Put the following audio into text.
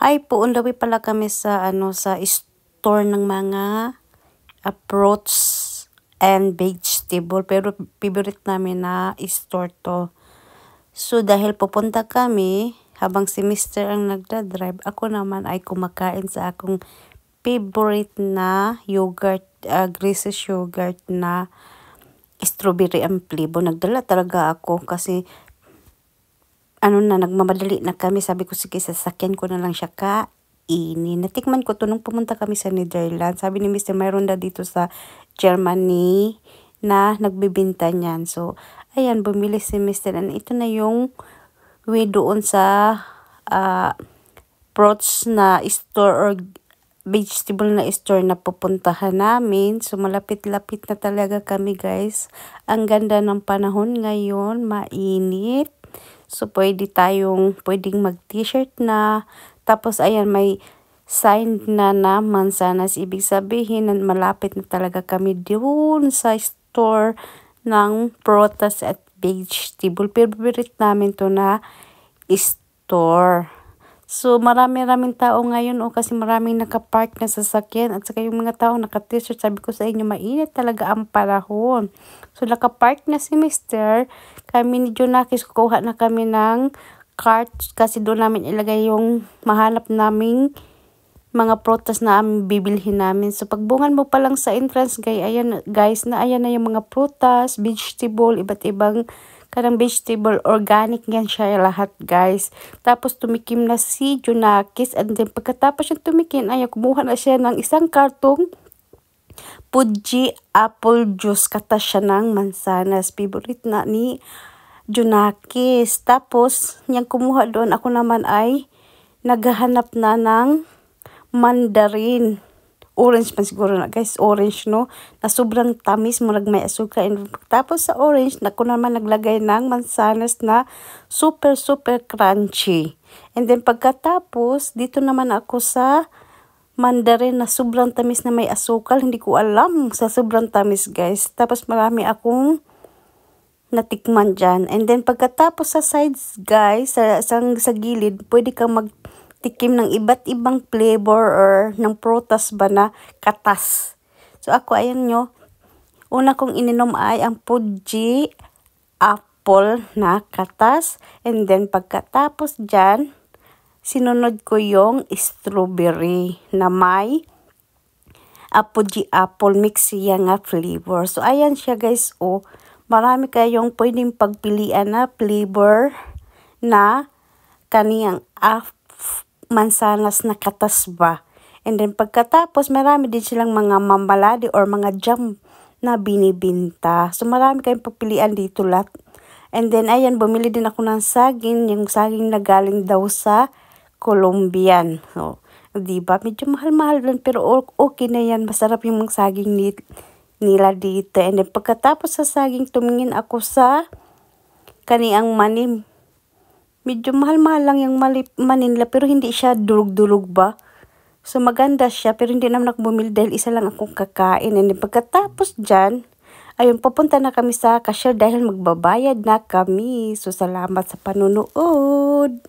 Hi po, on the way pala kami sa sa store ng mga fruits and vegetable, pero favorite namin na store to. So dahil pupunta kami, habang si Mr. ang nagdadrive, ako naman ay kumakain sa akong favorite na yogurt, Greases yogurt na strawberry ang flavor. Nagdala talaga ako kasi nagmamadali na kami. Sabi ko, sige, sasakyan ko na lang siya kainin. Natikman ko to nung pumunta kami sa Netherlands. Sabi ni Mr. mayroon na dito sa Germany na nagbibinta niyan. So, ayan, bumili si Mr. And ito na yung way doon sa fruits na store or vegetable na store na pupuntahan namin. So, malapit-lapit na talaga kami, guys. Ang ganda ng panahon ngayon, mainit. So, pwedeng mag-t-shirt na. Tapos, ayan, may sign na mansanas. Ibig sabihin, malapit na talaga kami doon sa store ng prutas at vegetable. Favorite namin to na store. So, maraming tao ngayon kasi maraming nakapark na sasakyan at saka yung mga tao naka-t-shirt. Sabi ko sa inyo, mainit talaga ang panahon. So, nakapark na si Mr. Kami ni Junakis, kukuha na kami ng cart kasi doon namin ilagay yung mahanap naming mga prutas na bibilhin namin. So, pagbungan mo pa lang sa entrance, ayan na yung mga prutas, vegetable, iba't ibang kanang vegetable, organic yan siya lahat, guys. Tapos tumikim na si Junakis, and then pagkatapos yung tumikim, kumuha na siya ng isang kartong Fuji apple juice. Kata siya ng mansanas. Favorite na ni Junakis. Tapos, niyang kumuha doon, ako naman ay naghahanap na ng mandarin. Orange pa siguro na, guys. Orange, no? Na sobrang tamis, murag may asukal. Tapos sa orange, ako naman naglagay ng mansanas na super crunchy. And then pagkatapos, dito naman ako sa mandarin na sobrang tamis na may asukal. Hindi ko alam sa sobrang tamis, guys. Tapos marami akong natikman dyan. And then pagkatapos sa sides, guys, sa gilid, pwede kang magtikim ng iba't ibang flavor or ng prutas ba na katas. So ako, ayan nyo, una kong ininom ay ang Fuji apple na katas. And then pagkatapos dyan, sinunod ko yung strawberry na may Fuji apple mix siya nga flavor. So ayan siya, guys. Marami kayong pwedeng pagpilian na flavor na kaniyang mansanas na katas ba. And then pagkatapos, marami din silang mga mamalade or mga jam na binibinta. So marami kayong pagpilian dito lahat. And then ayan, bumili din ako ng saging. Yung saging na galing daw sa Colombian. So, diba? Medyo mahal-mahal lang, pero okay na yan. Masarap yung mga saging nila dito. And then pagkatapos sa saging, tumingin ako sa kaniyang manim. Medyo mahal-mahal lang yung manin nila, pero hindi siya durug-durug ba. So maganda siya, pero hindi naman ako bumili dahil isa lang akong kakain. And then pagkatapos dyan, ayun, papunta na kami sa cashier dahil magbabayad na kami. So salamat sa panunood.